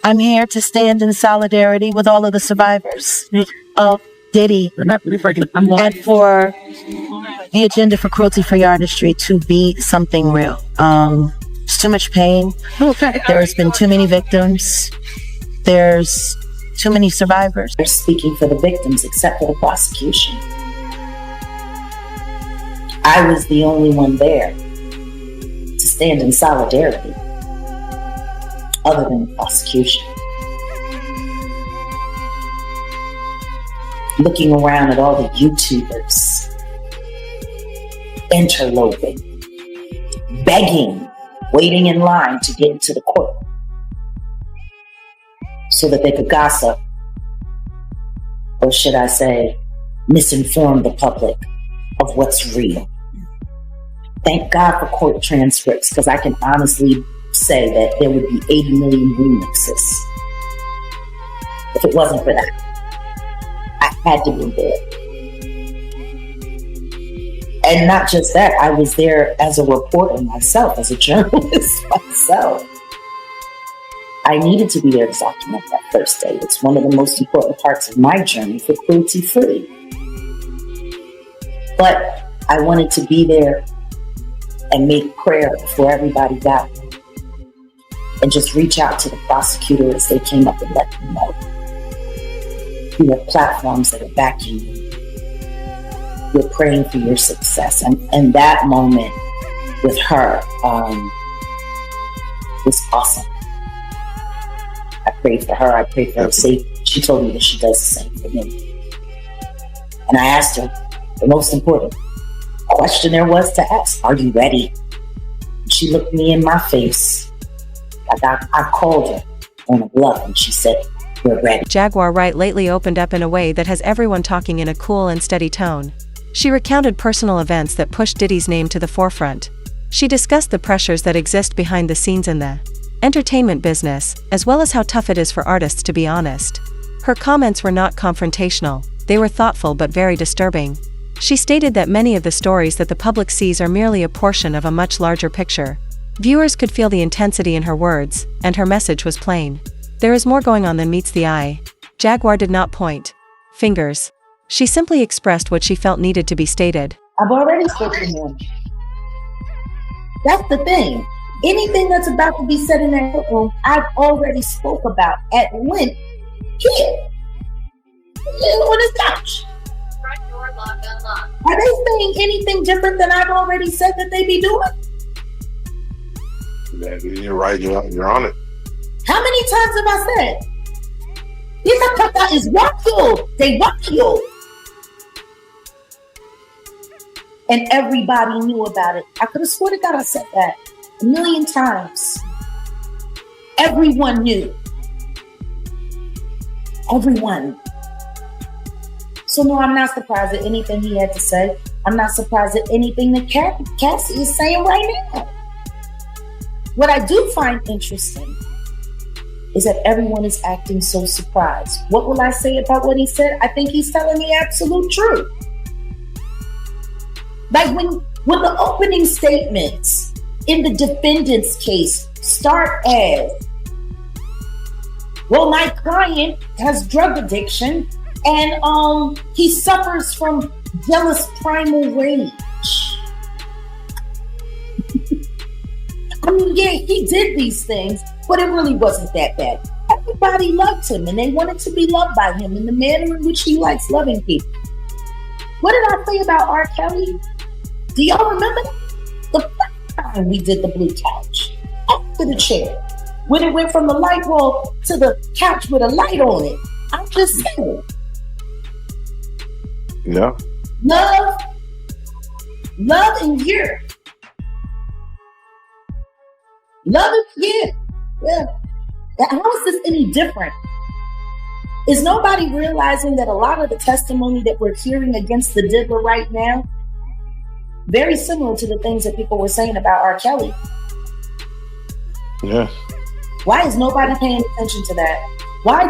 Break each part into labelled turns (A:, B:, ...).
A: I'm here to stand in solidarity with all of the survivors of Diddy and for the agenda for cruelty-free artistry to be something real. There's too much pain. There's been too many victims. There's too many survivors.
B: They're speaking for the victims except for the prosecution. I was the only one there to stand in solidarity other than the prosecution. Looking around at all the YouTubers interloping, begging, waiting in line to get into the court so that they could gossip, or should I say, misinform the public of what's real. Thank God for court transcripts, because I can honestly say that there would be 80 million remixes if it wasn't for that. I had to be there. And not just that, I was there as a reporter myself, as a journalist myself. I needed to be there to document that first day. It's one of the most important parts of my journey for cruelty free. But I wanted to be there and make prayer before everybody got there. And just reach out to the prosecutor as they came up and let them know. You have platforms that are backing you. We're praying for your success. And that moment with her was awesome. I prayed for her. I prayed for her safety. She told me that she does the same for me. And I asked her the most important question there was to ask: are you ready? And she looked me in my face. I called her on a bluff, and she said, "We're ready."
C: Jaguar Wright lately opened up in a way that has everyone talking in a cool and steady tone. She recounted personal events that pushed Diddy's name to the forefront. She discussed the pressures that exist behind the scenes in the entertainment business, as well as how tough it is for artists to be honest. Her comments were not confrontational, they were thoughtful but very disturbing. She stated that many of the stories that the public sees are merely a portion of a much larger picture. Viewers could feel the intensity in her words, and her message was plain. There is more going on than meets the eye. Jaguar did not point fingers. She simply expressed what she felt needed to be stated.
B: I've already spoken to him. That's the thing. Anything that's about to be said in that courtroom, I've already spoke about at length here on this couch.
D: Front door locked, unlocked.
B: Are they saying anything different than I've already said that they be doing?
E: Yeah, you're right. You're on it.
B: How many times have I said? This Akata is wild. They wild. And everybody knew about it. I could have sworn to God I said that a million times. Everyone knew. Everyone. So no, I'm not surprised at anything he had to say. I'm not surprised at anything that Cassie is saying right now. What I do find interesting is that everyone is acting so surprised. What will I say about what he said? I think he's telling the absolute truth. Like when the opening statements in the defendant's case start as, well, my client has drug addiction and he suffers from jealous primal rage. I mean, yeah, he did these things, but it really wasn't that bad. Everybody loved him, and they wanted to be loved by him in the manner in which he likes loving people. What did I say about R. Kelly? Do y'all remember the first time we did the blue couch? After the chair. When it went from the light bulb to the couch with a light on it. I'm just saying.
E: Yeah.
B: Love and year. Love it, yeah. How is this any different? Is nobody realizing that a lot of the testimony that we're hearing against the diddler right now, very similar to the things that people were saying about R. Kelly?
E: Yeah.
B: Why is nobody paying attention to that? Why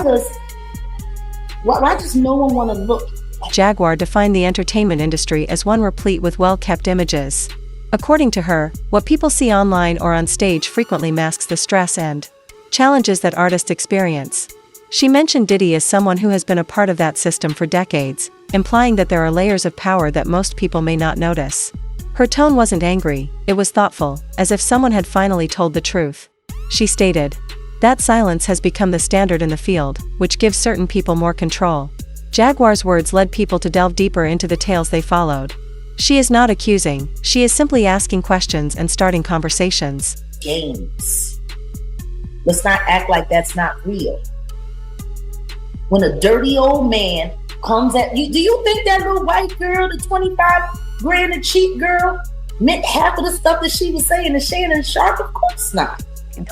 B: does no one want to look?
C: Jaguar defined the entertainment industry as one replete with well-kept images. According to her, what people see online or on stage frequently masks the stress and challenges that artists experience. She mentioned Diddy as someone who has been a part of that system for decades, implying that there are layers of power that most people may not notice. Her tone wasn't angry, it was thoughtful, as if someone had finally told the truth. She stated, "That silence has become the standard in the field, which gives certain people more control." Jaguar's words led people to delve deeper into the tales they followed. She is not accusing, she is simply asking questions and starting conversations.
B: Games. Let's not act like that's not real. When a dirty old man comes at you, do you think that little white girl, the 25 grand a cheap girl, meant half of the stuff that she was saying to Shannon Sharp? Of course not.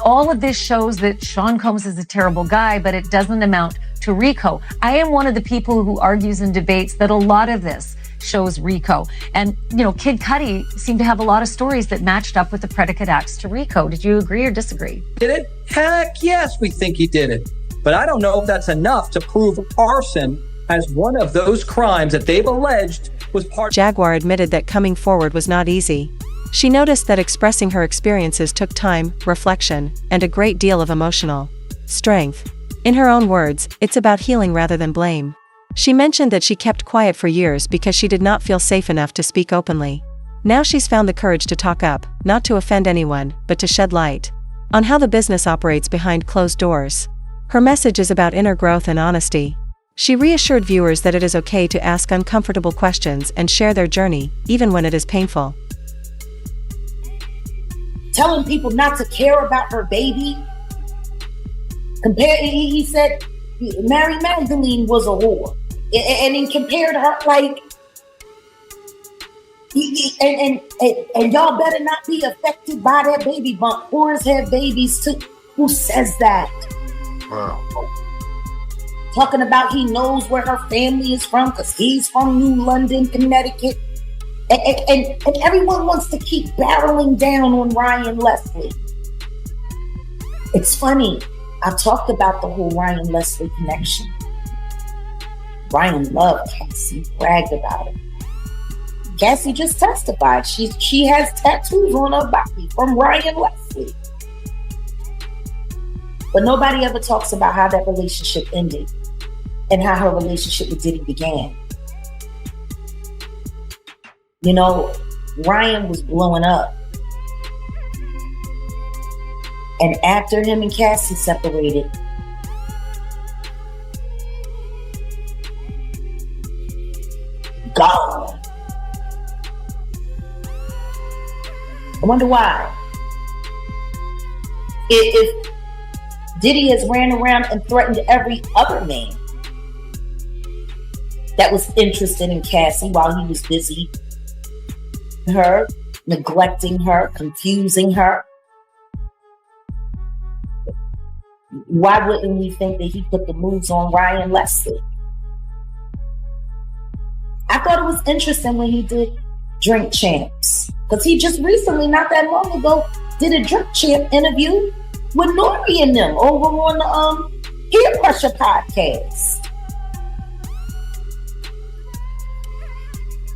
F: All of this shows that Sean Combs is a terrible guy, but it doesn't amount to RICO. I am one of the people who argues and debates that a lot of this shows RICO. And, Kid Cudi seemed to have a lot of stories that matched up with the predicate acts to RICO. Did you agree or disagree?
G: Did it? Heck yes, we think he did it. But I don't know if that's enough to prove arson as one of those crimes that they've alleged was part.
C: Jaguar admitted that coming forward was not easy. She noticed that expressing her experiences took time, reflection, and a great deal of emotional strength. In her own words, it's about healing rather than blame. She mentioned that she kept quiet for years because she did not feel safe enough to speak openly. Now she's found the courage to talk up, not to offend anyone, but to shed light on how the business operates behind closed doors. Her message is about inner growth and honesty. She reassured viewers that it is okay to ask uncomfortable questions and share their journey, even when it is painful.
B: Telling people not to care about her baby. He said Mary Magdalene was a whore. And he compared her like, and y'all better not be affected by that baby bump. Whores have babies too. Who says that?
E: Wow.
B: Talking about he knows where her family is from because he's from New London, Connecticut. And everyone wants to keep barreling down on Ryan Leslie. It's funny. I talked about the whole Ryan Leslie connection. Ryan loved Cassie, bragged about it. Cassie just testified. She has tattoos on her body from Ryan Leslie. But nobody ever talks about how that relationship ended and how her relationship with Diddy began. Ryan was blowing up. And after him and Cassie separated, gone. I wonder why. If Diddy has ran around and threatened every other man that was interested in Cassie while he was busy her, neglecting her, confusing her, why wouldn't we think that he put the moves on Ryan Leslie? I thought it was interesting when he did Drink Champs, because he just recently, not that long ago, did a Drink Champ interview with Nori and them over on the Peer Pressure podcast.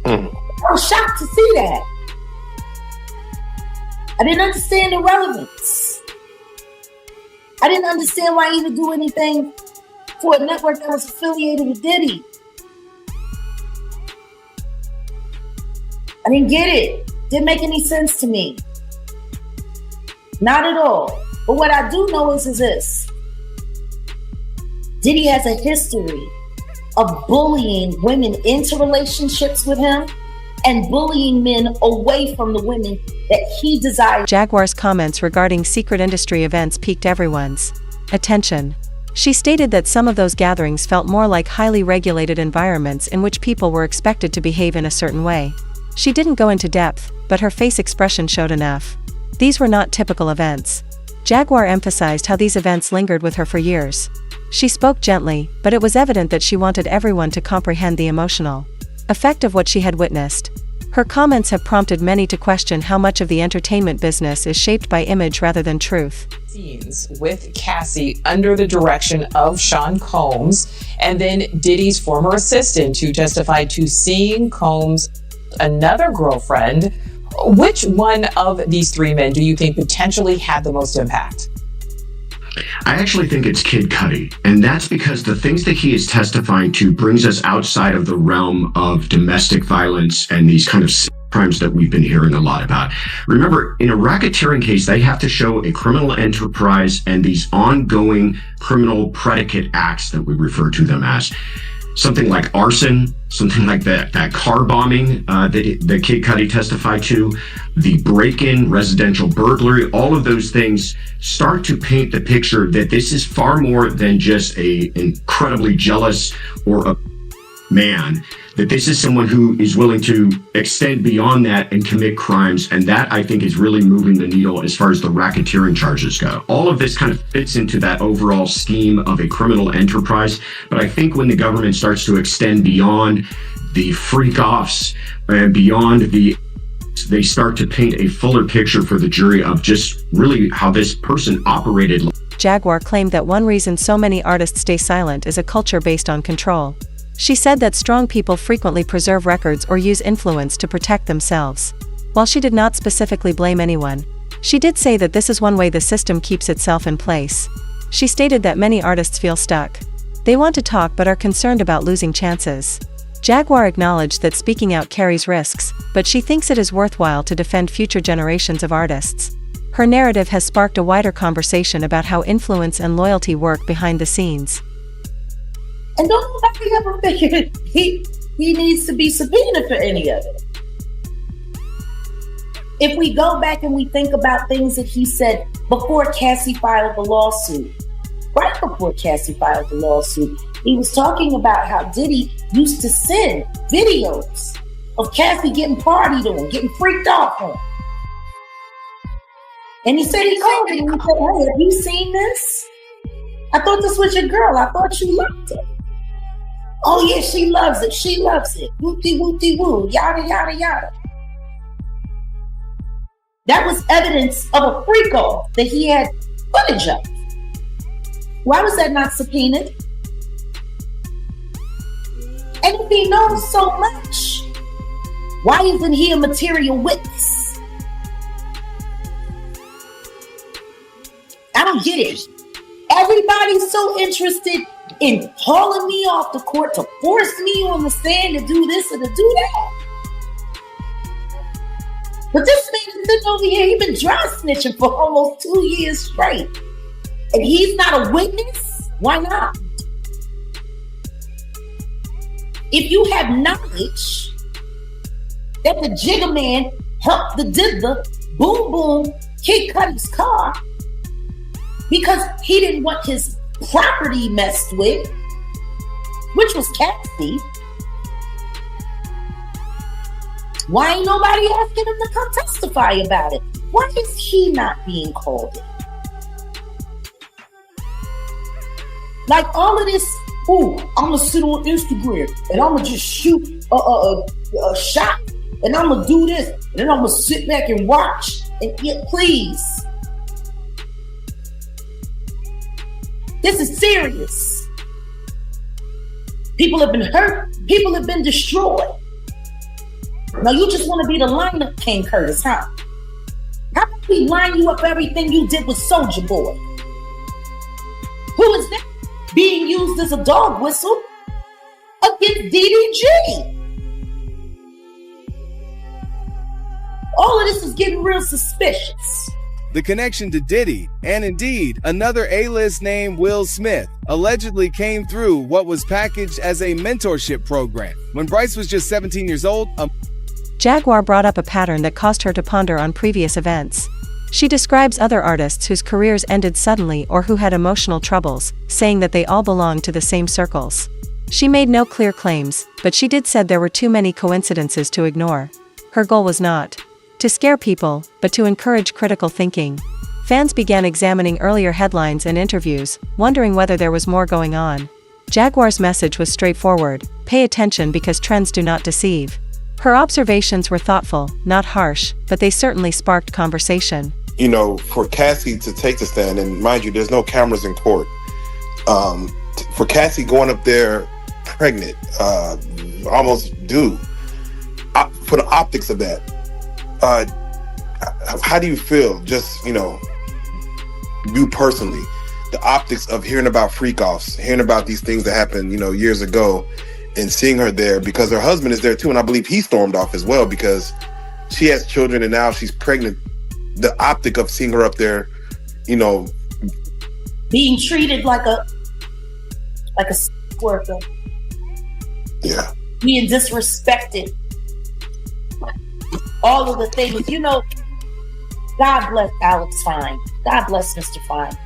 B: I was shocked to see that. I didn't understand the relevance. I didn't understand why he would do anything for a network that was affiliated with Diddy. I didn't get it. Didn't make any sense to me. Not at all. But what I do know is this. Diddy has a history of bullying women into relationships with him and bullying men away from the women that he desires.
C: Jaguar's comments regarding secret industry events piqued everyone's attention. She stated that some of those gatherings felt more like highly regulated environments in which people were expected to behave in a certain way. She didn't go into depth, but her face expression showed enough. These were not typical events. Jaguar emphasized how these events lingered with her for years. She spoke gently, but it was evident that she wanted everyone to comprehend the emotional effect of what she had witnessed. Her comments have prompted many to question how much of the entertainment business is shaped by image rather than truth.
H: Scenes with Cassie under the direction of Sean Combs, and then Diddy's former assistant who testified to seeing Combs' another girlfriend. Which one of these three men do you think potentially had the most impact?
I: I actually think it's Kid Cudi, and that's because the things that he is testifying to brings us outside of the realm of domestic violence and these kind of crimes that we've been hearing a lot about. Remember, in a racketeering case, they have to show a criminal enterprise and these ongoing criminal predicate acts that we refer to them as. Something like arson, something like that car bombing that Kid Cudi testified to, the break-in, residential burglary, all of those things start to paint the picture that this is far more than just a incredibly jealous or a man, that this is someone who is willing to extend beyond that and commit crimes. And that, I think, is really moving the needle as far as the racketeering charges go. All of this kind of fits into that overall scheme of a criminal enterprise. But I think when the government starts to extend beyond the freak-offs and beyond they start to paint a fuller picture for the jury of just really how this person operated.
C: Jaguar claimed that one reason so many artists stay silent is a culture based on control. She said that strong people frequently preserve records or use influence to protect themselves. While she did not specifically blame anyone, she did say that this is one way the system keeps itself in place. She stated that many artists feel stuck. They want to talk but are concerned about losing chances. Jaguar acknowledged that speaking out carries risks, but she thinks it is worthwhile to defend future generations of artists. Her narrative has sparked a wider conversation about how influence and loyalty work behind the scenes.
B: And don't nobody ever think he needs to be subpoenaed for any of it. If we go back and we think about things that he said before Cassie filed the lawsuit, right before Cassie filed the lawsuit, he was talking about how Diddy used to send videos of Cassie getting partied on, getting freaked off on. And he said he called him and he said, "Hey, have you seen this? I thought this was your girl. I thought you loved it." "Oh yeah, she loves it. She loves it. Wooty wooty woo, yada yada yada." That was evidence of a freak off that he had footage of. Why was that not subpoenaed? And if he knows so much, why isn't he a material witness? I don't get it. Everybody's so interested in hauling me off the court to force me on the stand to do this or to do that. But this man is sitting over here, he's been dry snitching for almost 2 years straight. And he's not a witness? Why not? If you have knowledge that the Jigga Man helped the Diddler boom boom Kid Cudi's car because he didn't want his property messed with, which was Cassie, why ain't nobody asking him to come testify about it? Why is he not being called in? Like all of this, I'm gonna sit on Instagram and I'm gonna just shoot a shot and I'm gonna do this and then I'm gonna sit back and watch and please. This is serious. People have been hurt. People have been destroyed. Now you just want to be the lineup King Curtis, huh? How about we line you up everything you did with Soulja Boy? Who is that? Being used as a dog whistle against DDG. All of this is getting real suspicious.
J: The connection to Diddy, and indeed another A-list name, Will Smith, allegedly came through what was packaged as a mentorship program. When Bryce was just 17 years old,
C: Jaguar brought up a pattern that caused her to ponder on previous events. She describes other artists whose careers ended suddenly or who had emotional troubles, saying that they all belonged to the same circles. She made no clear claims, but she did said there were too many coincidences to ignore. Her goal was not to scare people, but to encourage critical thinking. Fans began examining earlier headlines and interviews, wondering whether there was more going on. Jaguar's message was straightforward: pay attention because trends do not deceive. Her observations were thoughtful, not harsh, but they certainly sparked conversation.
E: You know, for Cassie to take the stand, and mind you, there's no cameras in court. For Cassie going up there pregnant, almost due, for the optics of that, how do you feel, just, you personally, the optics of hearing about freak-offs, hearing about these things that happened, years ago, and seeing her there because her husband is there too, and I believe he stormed off as well because she has children and now she's pregnant. The optic of seeing her up there,
B: being treated like a worker.
E: Yeah.
B: Being disrespected. All of the things, God bless Alex Fine. God bless Mr. Fine.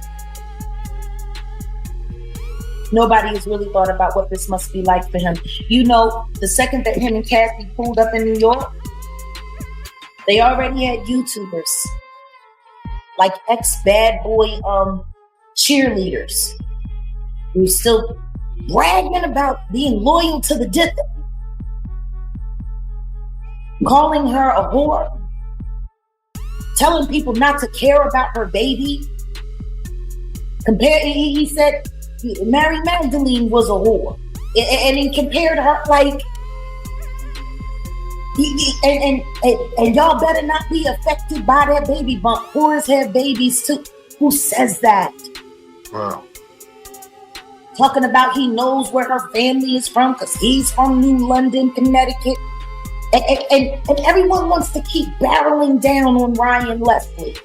B: Nobody has really thought about what this must be like for him. The second that him and Cassie pulled up in New York, they already had YouTubers, like ex-bad boy cheerleaders, who still bragging about being loyal to the dip, calling her a whore, telling people not to care about her baby. He said Mary Magdalene was a whore, and he compared her like, and y'all better not be affected by that baby bump. Whores have babies too. Who says that?
E: Wow.
B: Talking about he knows where her family is from because he's from New London, Connecticut. And everyone wants to keep barreling down on Ryan Leslie.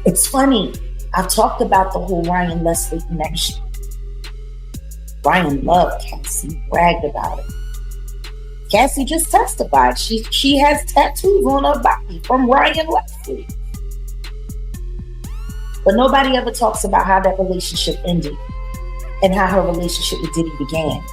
B: It's funny. I've talked about the whole Ryan Leslie connection. Ryan loved Cassie, bragged about it. Cassie just testified. She has tattoos on her body from Ryan Leslie. But nobody ever talks about how that relationship ended and how her relationship with Diddy began.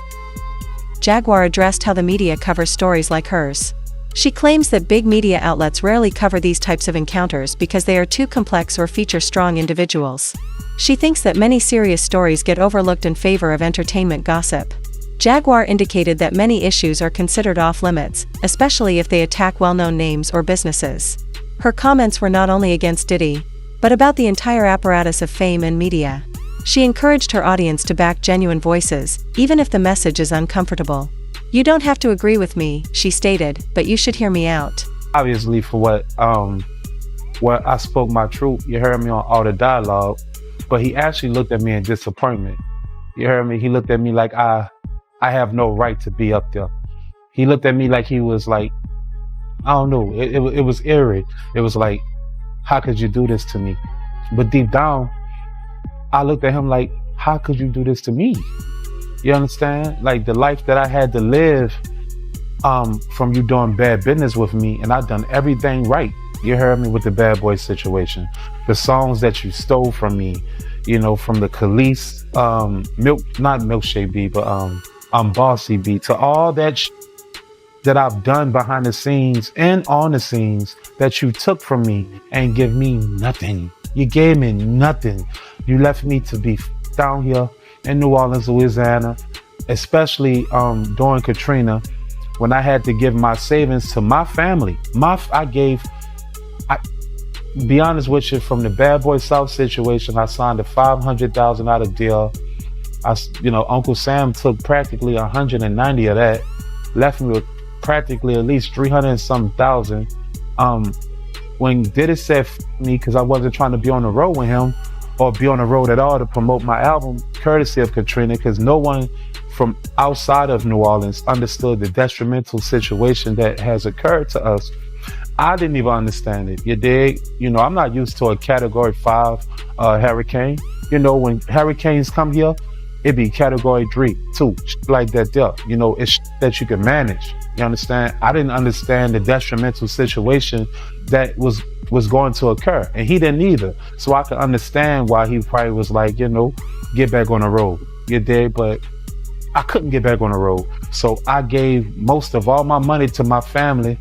C: Jaguar addressed how the media covers stories like hers. She claims that big media outlets rarely cover these types of encounters because they are too complex or feature strong individuals. She thinks that many serious stories get overlooked in favor of entertainment gossip. Jaguar indicated that many issues are considered off-limits, especially if they attack well-known names or businesses. Her comments were not only against Diddy, but about the entire apparatus of fame and media. She encouraged her audience to back genuine voices, even if the message is uncomfortable. "You don't have to agree with me," she stated, "but you should hear me out."
K: Obviously, for what I spoke my truth, you heard me on all the dialogue, but he actually looked at me in disappointment. You heard me? He looked at me like I have no right to be up there. He looked at me like he was like, I don't know, it was eerie. It was like, how could you do this to me? But deep down, I looked at him like, how could you do this to me? You understand? Like the life that I had to live from you doing bad business with me, and I done everything right. You heard me with the bad boy situation. The songs that you stole from me, from the Khalees, not Milkshake B, but Bossy B, to all that that I've done behind the scenes and on the scenes that you took from me and give me nothing. You gave me nothing. You left me to be down here in New Orleans, Louisiana, especially during Katrina, when I had to give my savings to my family. Be honest with you, from the Bad Boy South situation, I signed a $500,000 deal. Uncle Sam took practically 190 of that, left me with practically at least 300 and some thousand. When Diddy said me, because I wasn't trying to be on the road with him or be on the road at all to promote my album, courtesy of Katrina, because no one from outside of New Orleans understood the detrimental situation that has occurred to us. I didn't even understand it. You dig? I'm not used to a Category 5 hurricane. When hurricanes come here, it be Category 3, 2, like that there. It's that you can manage. You understand? I didn't understand the detrimental situation that was going to occur, and he didn't either. So I could understand why he probably was like, get back on the road. You dig? But I couldn't get back on the road. So I gave most of all my money to my family.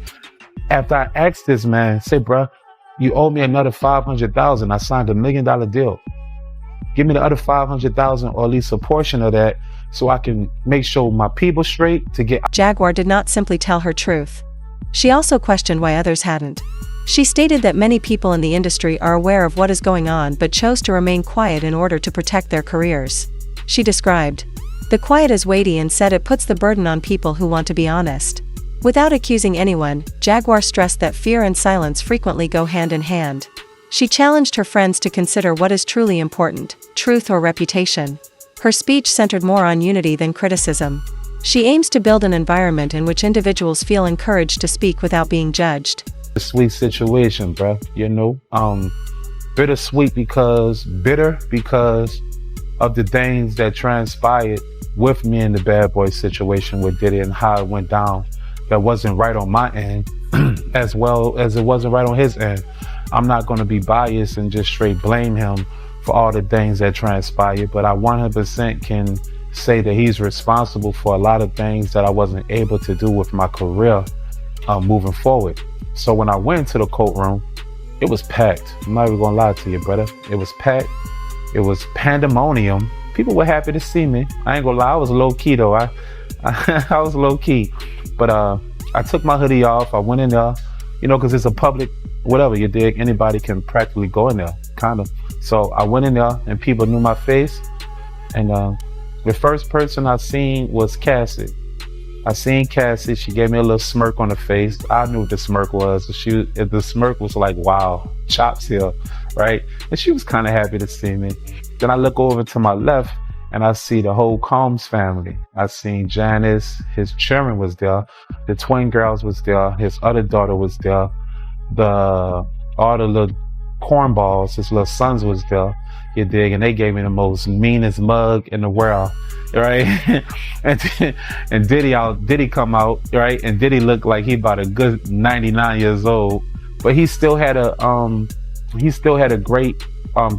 K: After I asked this man, say, bruh, you owe me another $500,000. I signed $1 million deal. Give me the other $500,000, or at least a portion of that, so I can make sure my people straight to get.
C: Jaguar did not simply tell her truth. She also questioned why others hadn't. She stated that many people in the industry are aware of what is going on but chose to remain quiet in order to protect their careers. She described the quiet as weighty and said it puts the burden on people who want to be honest. Without accusing anyone, Jaguar stressed that fear and silence frequently go hand in hand. She challenged her friends to consider what is truly important, truth or reputation. Her speech centered more on unity than criticism. She aims to build an environment in which individuals feel encouraged to speak without being judged.
K: A sweet situation, bruh. You know, bittersweet because of the things that transpired with me in the bad boy situation with Diddy and how it went down. That wasn't right on my end, as well as it wasn't right on his end. I'm not going to be biased and just straight blame him for all the things that transpired, but I 100% can say that he's responsible for a lot of things that I wasn't able to do with my career moving forward. So when I went to the courtroom, it was packed. I'm not even gonna lie to you, brother. It was packed. It was pandemonium. People were happy to see me. I ain't gonna lie, I was low key though. I was low key, but I took my hoodie off. I went in there, you know, because it's a public, whatever you dig. Anybody can practically go in there, kind of. So I went in there, and people knew my face. And the first person I seen was Cassie. I seen Cassie. She gave me a little smirk on her face. I knew what the smirk was. The smirk was like, wow, chops here, right? And she was kind of happy to see me. Then I look over to my left, and I see the whole Combs family. I seen Janice, his chairman was there. The twin girls was there. His other daughter was there. All the little cornballs, his little sons was there. You dig? And they gave me the most meanest mug in the world, right? and Diddy come out, right? And Diddy looked like he about a good 99 years old, but he still had a great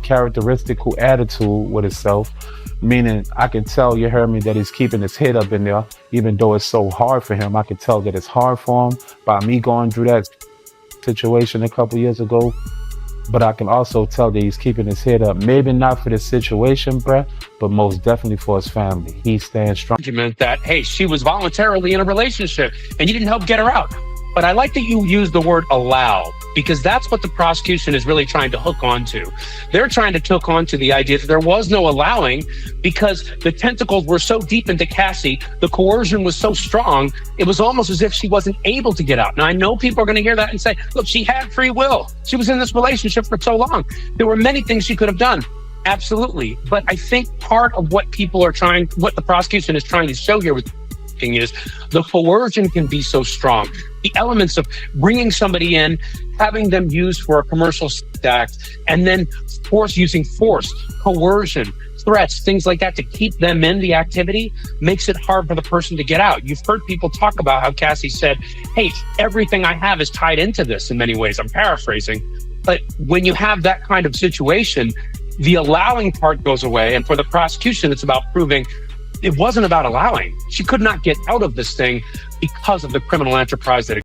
K: characteristical attitude with himself. Meaning, I can tell, you heard me, that he's keeping his head up in there, even though it's so hard for him. I can tell that it's hard for him by me going through that situation a couple years ago. But I can also tell that he's keeping his head up. Maybe not for the situation, bruh, but most definitely for his family. He stands strong.
L: Argument that, hey, she was voluntarily in a relationship and you didn't help get her out. But I like that you use the word allow, because that's what the prosecution is really trying to hook onto. They're trying to hook onto the idea that there was no allowing because the tentacles were so deep into Cassie, the coercion was so strong, it was almost as if she wasn't able to get out. Now, I know people are going to hear that and say, look, she had free will. She was in this relationship for so long. There were many things she could have done. Absolutely. But I think part of what what the prosecution is trying to show here with is the coercion can be so strong. The elements of bringing somebody in, having them used for a commercial act, and then using force, coercion, threats, things like that to keep them in the activity makes it hard for the person to get out. You've heard people talk about how Cassie said, hey, everything I have is tied into this in many ways. I'm paraphrasing. But when you have that kind of situation, the allowing part goes away. And for the prosecution, it's about proving it wasn't about allowing. She could not get out of this thing because of the criminal enterprise that